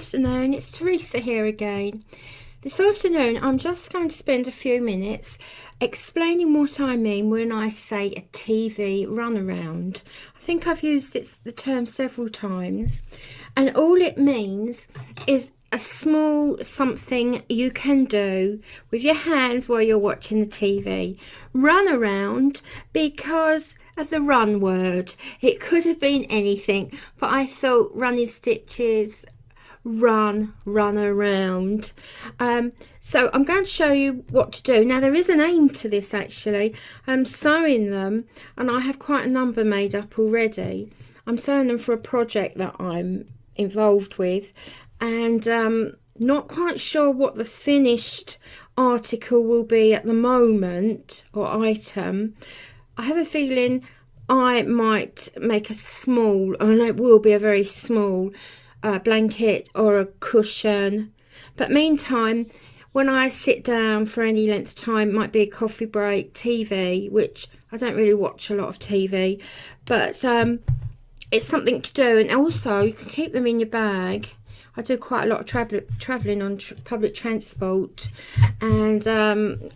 afternoon, it's Teresa here again. This afternoon I'm just going to spend a few minutes explaining what I mean when I say a TV runaround. I think I've used the term several times, and all it means is a small something you can do with your hands while you're watching the TV. Run around because of the run word. It could have been anything, but I thought running stitches, run around. So I'm going to show you what to do. Now there is an aim to this actually. I'm sewing them, and I have quite a number made up already. I'm sewing them for a project that I'm involved with, and not quite sure what the finished article will be at the moment, or item. I have a feeling I might make a small, and it will be a very small blanket or a cushion. But meantime, when I sit down for any length of time, it might be a coffee break, TV, which I don't really watch a lot of TV, but it's something to do. And also you can keep them in your bag. I do quite a lot of travelling on public transport and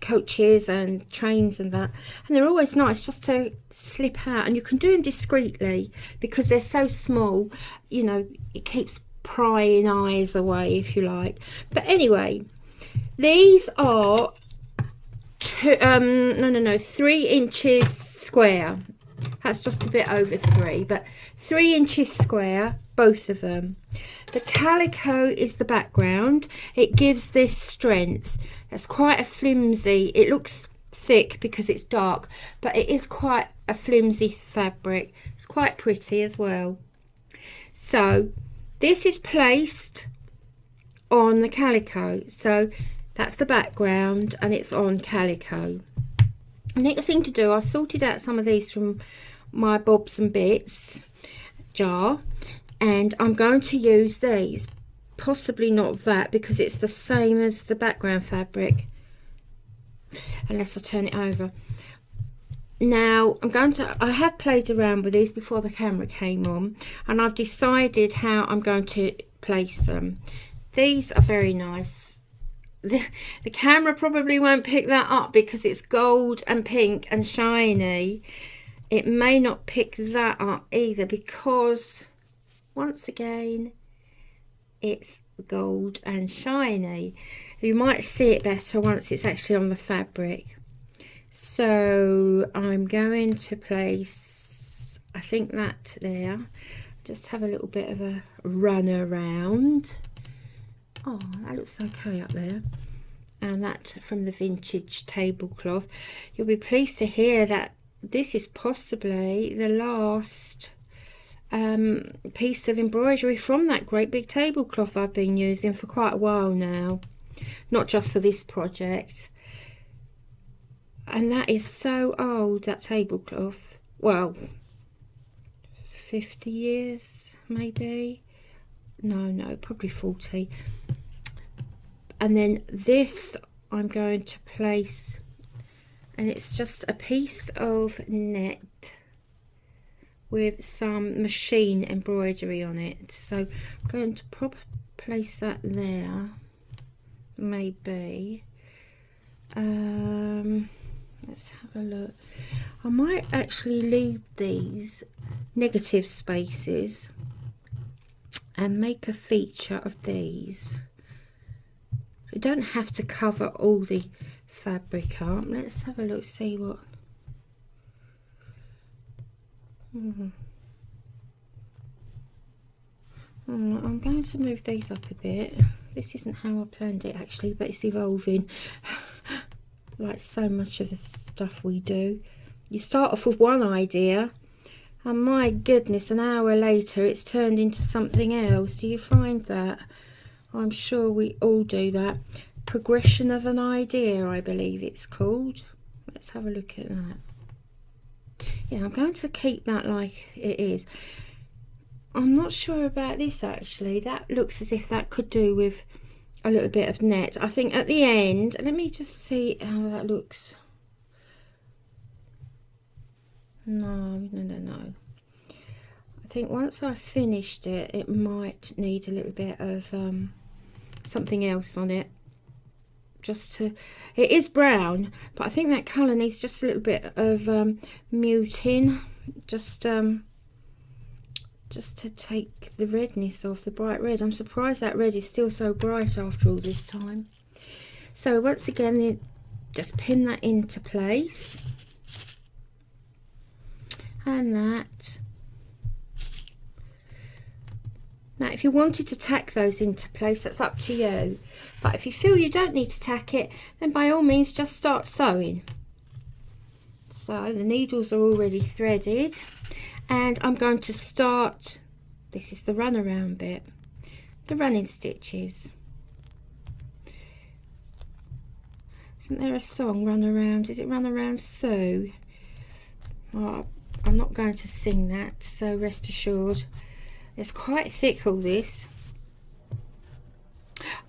coaches and trains and that, and they're always nice just to slip out, and you can do them discreetly because they're so small, you know, it keeps prying eyes away, if you like. But anyway, these are 3 inches square. That's just a bit over 3, but 3 inches square, both of them. The calico is the background. It gives this strength. It's quite a flimsy, it looks thick because it's dark, but it is quite a flimsy fabric. It's quite pretty as well. So this is placed on the calico. So that's the background and it's on calico. Next thing to do, I've sorted out some of these from my bobs and bits jar, and I'm going to use these, possibly not that because it's the same as the background fabric, unless I turn it over. Now I have played around with these before the camera came on, and I've decided how I'm going to place them. These are very nice. The camera probably won't pick that up because it's gold and pink and shiny. It may not pick that up either because, once again, it's gold and shiny. You might see it better once it's actually on the fabric. So I'm going to place, I think, that there. Just have a little bit of a run around. Oh, that looks okay up there. And that from the vintage tablecloth. You'll be pleased to hear that this is possibly the last piece of embroidery from that great big tablecloth I've been using for quite a while now. Not just for this project. And that is so old, that tablecloth. Well, 50 years maybe. No, probably 40. And then this I'm going to place, and it's just a piece of net with some machine embroidery on it. So I'm going to place that there, maybe. Let's have a look. I might actually leave these negative spaces and make a feature of these. You don't have to cover all the fabric up. Let's have a look, see what. I'm going to move these up a bit. This isn't how I planned it actually, but it's evolving. Like so much of the stuff we do. You start off with one idea, and my goodness, an hour later it's turned into something else. Do you find that? I'm sure we all do that. Progression of an idea, I believe it's called. Let's have a look at that. Yeah, I'm going to keep that like it is. I'm not sure about this actually. That looks as if that could do with a little bit of net. I think at the end, let me just see how that looks. No. I think once I've finished it, it might need a little bit of something else on it. Just to, it is brown, but I think that colour needs just a little bit of muting, just to take the redness off, the bright red. I'm surprised that red is still so bright after all this time. So once again, just pin that into place, and that. Now if you wanted to tack those into place, that's up to you, but if you feel you don't need to tack it, then by all means just start sewing. So the needles are already threaded, and I'm going to start, this is the runaround bit, the running stitches. Isn't there a song, Run Around? Is it Run Around Sue? Oh, I'm not going to sing that, so rest assured. It's quite thick, all this.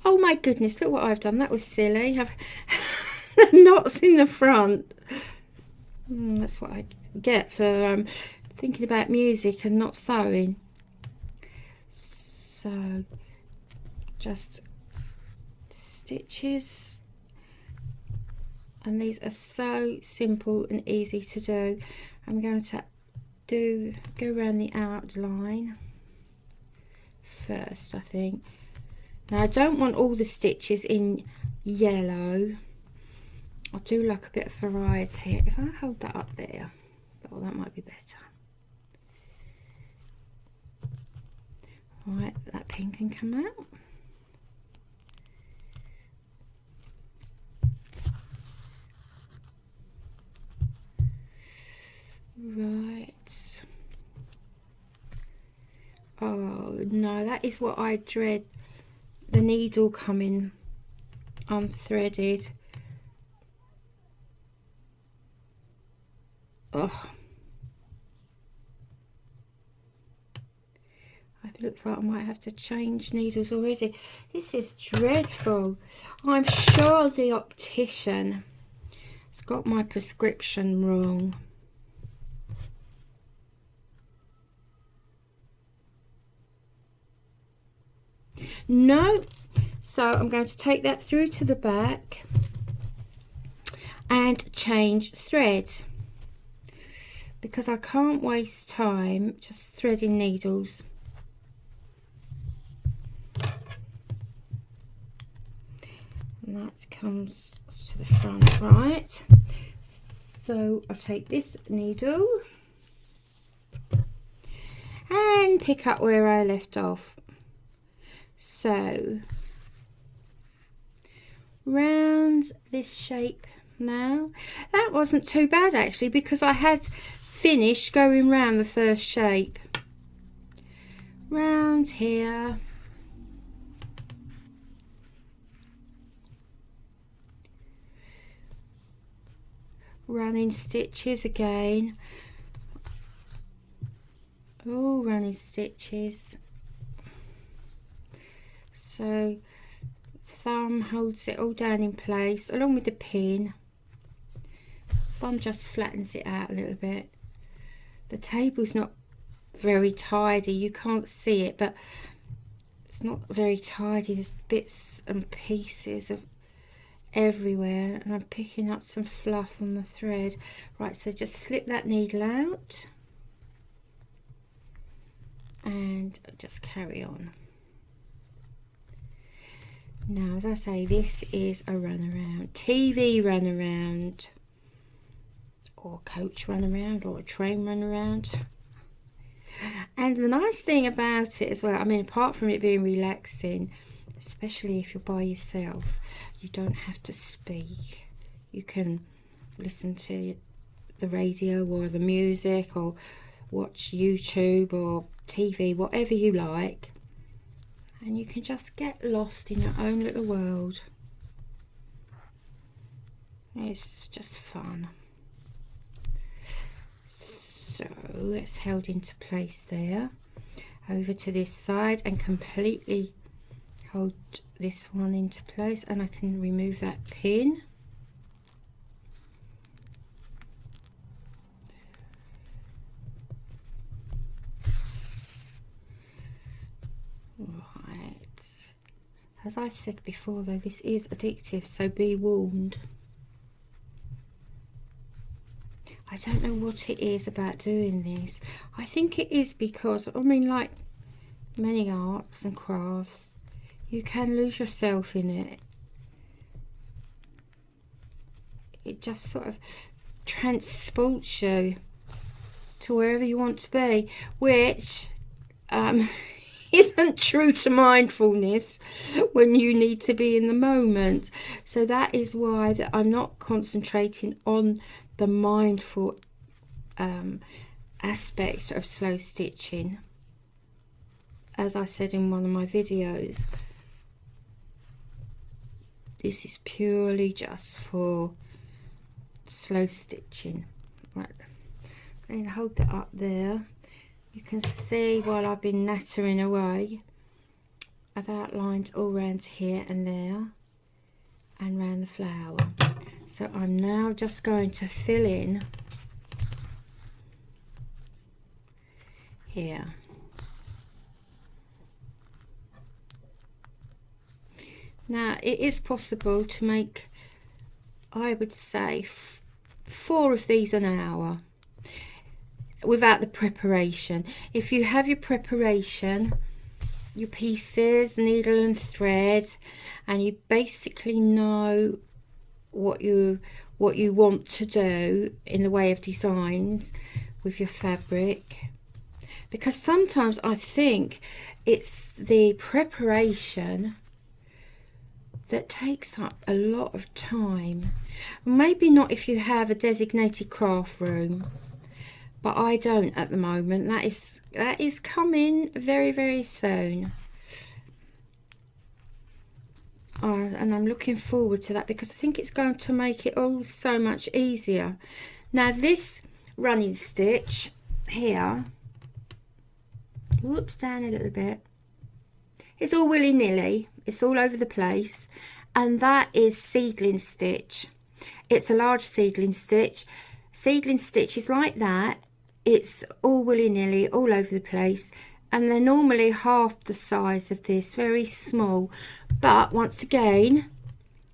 Oh my goodness, look what I've done. That was silly. I've knots in the front. That's what I get for thinking about music and not sewing. So, just stitches. And these are so simple and easy to do. I'm going to go around the outline first, I think. Now I don't want all the stitches in yellow. I do like a bit of variety. If I hold that up there, oh, that might be better. Right, that pink can come out. Right. Oh no, that is what I dread, the needle coming unthreaded. Oh, it looks like I might have to change needles already. This is dreadful. I'm sure the optician has got my prescription wrong. No, so I'm going to take that through to the back and change thread, because I can't waste time just threading needles. And that comes to the front, right? So I'll take this needle and pick up where I left off. So round this shape now. That wasn't too bad actually, because I had finished going round the first shape. Round here. Running stitches again. Oh, running stitches. So thumb holds it all down in place along with the pin. Thumb just flattens it out a little bit. The table's not very tidy, you can't see it, but it's not very tidy. There's bits and pieces of everywhere, and I'm picking up some fluff on the thread. Right, so just slip that needle out and just carry on. Now, as I say, this is a runaround, TV runaround, or coach runaround, or a train runaround. And the nice thing about it as well, I mean, apart from it being relaxing, especially if you're by yourself, you don't have to speak. You can listen to the radio or the music, or watch YouTube or TV, whatever you like. And you can just get lost in your own little world. It's just fun. So it's held into place there. Over to this side and completely hold this one into place, and I can remove that pin. As I said before though, this is addictive, so be warned. I don't know what it is about doing this. I think it is because, I mean, like many arts and crafts, you can lose yourself in it. It just sort of transports you to wherever you want to be, which isn't true to mindfulness when you need to be in the moment. So that is why that I'm not concentrating on the mindful aspect of slow stitching. As I said in one of my videos, this is purely just for slow stitching. Right, I'm going to hold that up there. You can see while I've been nattering away, I've outlined all around here and there and around the flower. So I'm now just going to fill in here. Now it is possible to make, I would say, 4 of these an hour without the preparation. If you have your preparation, your pieces, needle and thread, and you basically know what you want to do in the way of designs with your fabric, because sometimes I think it's the preparation that takes up a lot of time. Maybe not if you have a designated craft room, but I don't at the moment. That is coming very, very soon. And I'm looking forward to that, because I think it's going to make it all so much easier. Now this running stitch here, whoops, down a little bit, it's all willy-nilly, it's all over the place, and that is seedling stitch. It's a large seedling stitch. Seedling stitch is like that, it's all willy-nilly, all over the place, and they're normally half the size of this, very small. But once again,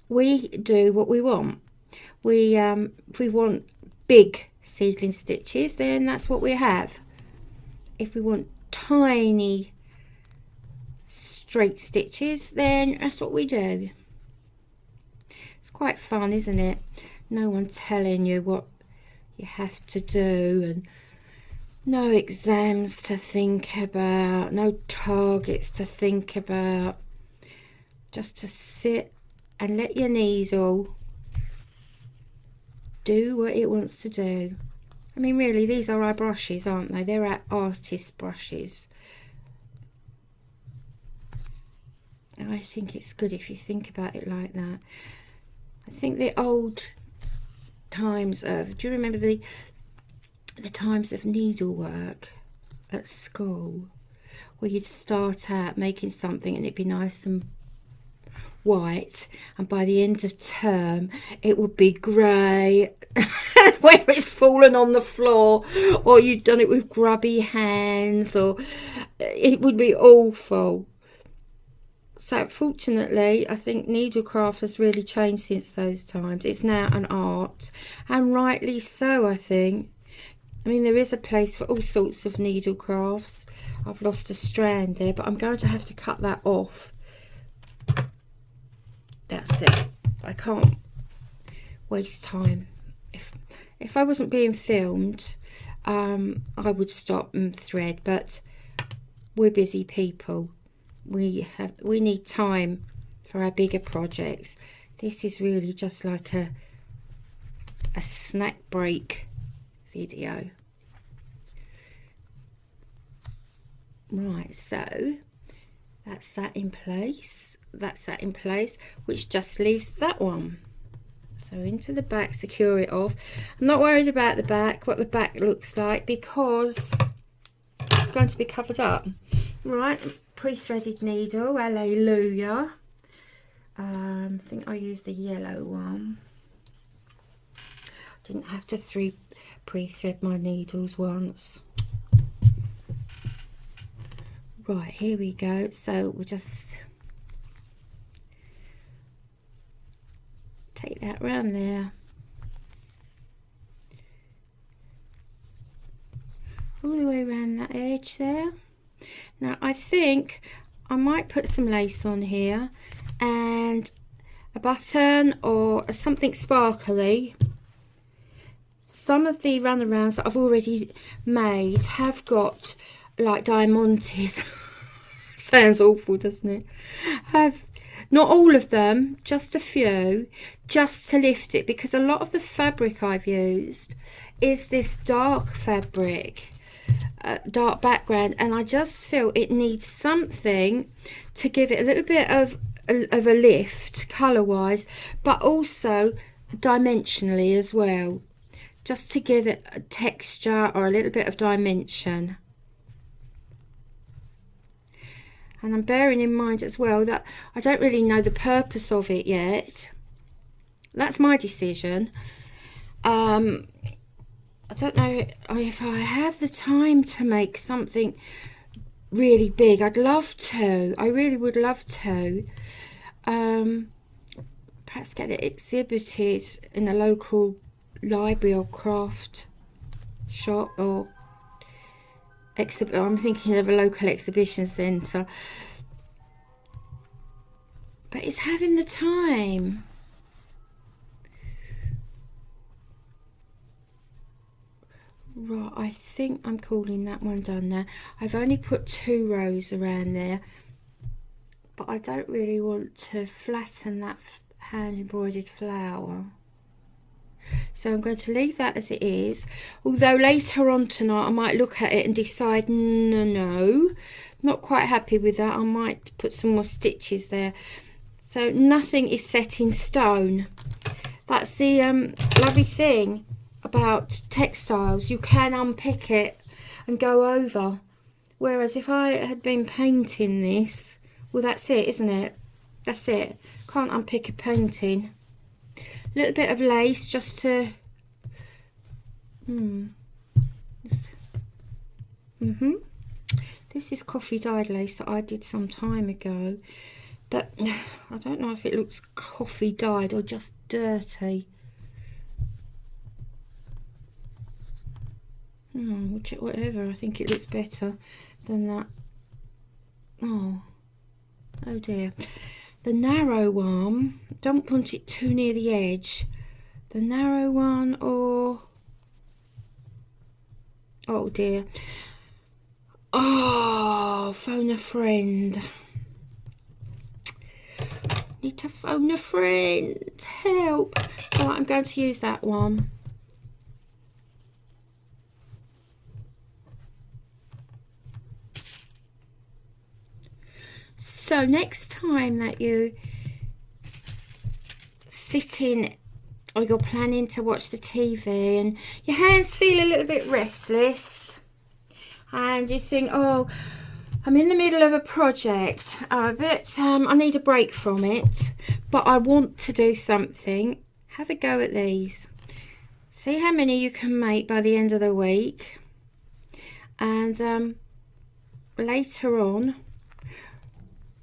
we do what we want. If we want big seedling stitches, then that's what we have. If we want tiny straight stitches, then that's what we do. It's quite fun, isn't it? No one telling you what you have to do, and no exams to think about, no targets to think about. Just to sit and let your needle do what it wants to do. I mean, really, these are our brushes, aren't they? They're our artist brushes. And I think it's good if you think about it like that. I think the old times of, do you remember the times of needlework at school, where you'd start out making something and it'd be nice and white, and by the end of term it would be grey where it's fallen on the floor, or you'd done it with grubby hands, or it would be awful. So fortunately, I think needlecraft has really changed since those times. It's now an art, and rightly so, I think. I mean, there is a place for all sorts of needlecrafts. I've lost a strand there, but I'm going to have to cut that off. That's it. I can't waste time. If I wasn't being filmed, I would stop and thread, but we're busy people. We need time for our bigger projects. This is really just like a snack break video. Right, so that's that in place. That's that in place, which just leaves that one. So into the back, secure it off. I'm not worried about the back, what the back looks like, because it's going to be covered up. Right, pre-threaded needle, hallelujah. I think I used the yellow one. Didn't have to pre-thread my needles once. Right, here we go. So we'll just take that round there. All the way around that edge there. Now I think I might put some lace on here and a button or something sparkly. Some of the runarounds that I've already made have got like diamantes. Sounds awful, doesn't it? Have not all of them, just a few, just to lift it, because a lot of the fabric I've used is this dark fabric, dark background, and I just feel it needs something to give it a little bit of a lift colour wise, but also dimensionally as well, just to give it a texture or a little bit of dimension. And I'm bearing in mind as well that I don't really know the purpose of it yet. That's my decision. I don't know if I have the time to make something really big. I'd love to. I really would love to. Perhaps get it exhibited in a local library or craft shop, or I'm thinking of a local exhibition centre. But it's having the time. Right, I think I'm calling that one done now. I've only put 2 rows around there, but I don't really want to flatten that hand embroidered flower. So I'm going to leave that as it is, although later on tonight I might look at it and decide no, not quite happy with that. I might put some more stitches there. So nothing is set in stone. That's the lovely thing about textiles. You can unpick it and go over, whereas if I had been painting this, well, that's it, isn't it? That's it. Can't unpick a painting. A little bit of lace just to this is coffee dyed lace that I did some time ago, but I don't know if it looks coffee dyed or just dirty. Whatever, I think it looks better than that. Oh dear. The narrow one, don't want it too near the edge. The narrow one, or oh dear. Oh, phone a friend. Need to phone a friend. Help. Right, I'm going to use that one. So next time that you sit in or you're planning to watch the TV and your hands feel a little bit restless and you think, oh, I'm in the middle of a project, but I need a break from it, but I want to do something, have a go at these. See how many you can make by the end of the week, and later on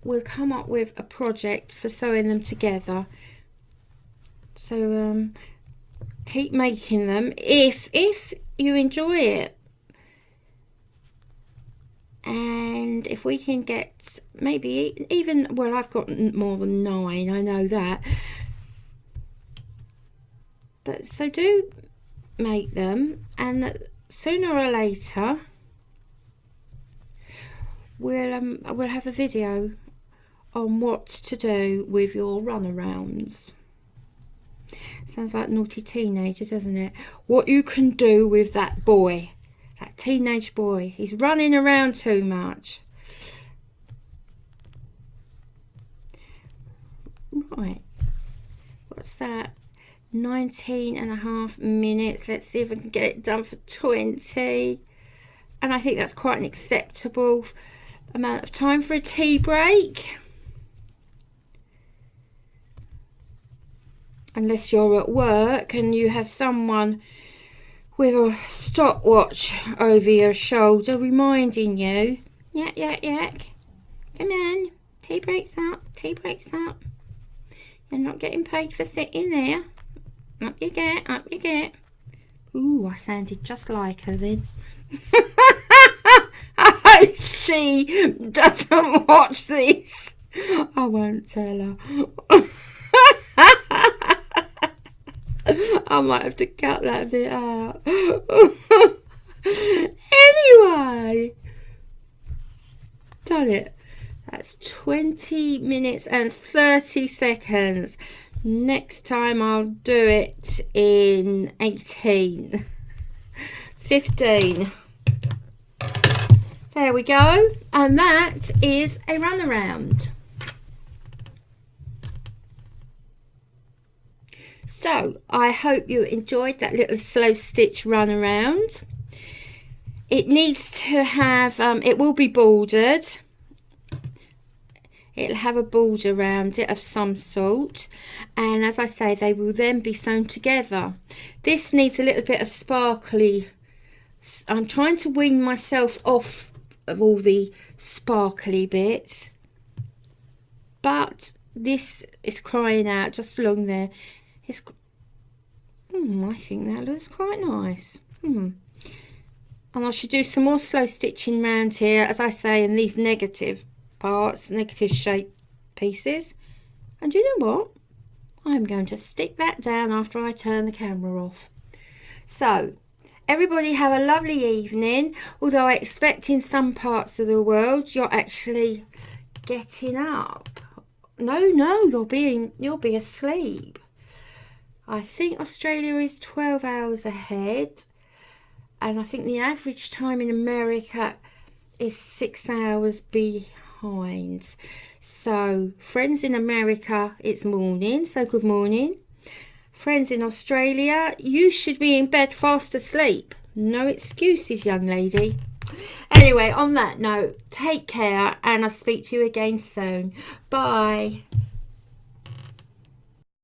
we'll come up with a project for sewing them together. So keep making them if you enjoy it, and if we can get maybe even, well, I've got more than 9, I know that, but so do make them, and sooner or later we'll have a video on what to do with your runarounds. Sounds like naughty teenager, doesn't it? What you can do with that boy, that teenage boy. He's running around too much. Right, what's that? 19.5 minutes. Let's see if I can get it done for 20. And I think that's quite an acceptable amount of time for a tea break. Unless you're at work and you have someone with a stopwatch over your shoulder reminding you, yak, yak, yak, come on, tea break's up, tea break's up. You're not getting paid for sitting there. Up you get, up you get. Ooh, I sounded just like her then. I hope she doesn't watch this. I won't tell her. I might have to cut that bit out. Anyway, done it. That's 20 minutes and 30 seconds. Next time I'll do it in 18, 15. There we go. And that is a runaround. So I hope you enjoyed that little slow stitch runaround. It needs to have, it will be bordered. It'll have a border around it of some sort, and as I say, they will then be sewn together. This needs a little bit of sparkly. I'm trying to wean myself off of all the sparkly bits, but this is crying out just along there. It's, I think that looks quite nice. And I should do some more slow stitching around here, as I say, in these negative parts, negative shape pieces. And you know what? I'm going to stick that down after I turn the camera off. So everybody have a lovely evening, although I expect in some parts of the world you're actually getting up. No, you'll be asleep. I think Australia is 12 hours ahead, and I think the average time in America is 6 hours behind. So friends in America, it's morning, so good morning. Friends in Australia, you should be in bed fast asleep. No excuses, young lady. Anyway, on that note, take care, and I'll speak to you again soon. Bye.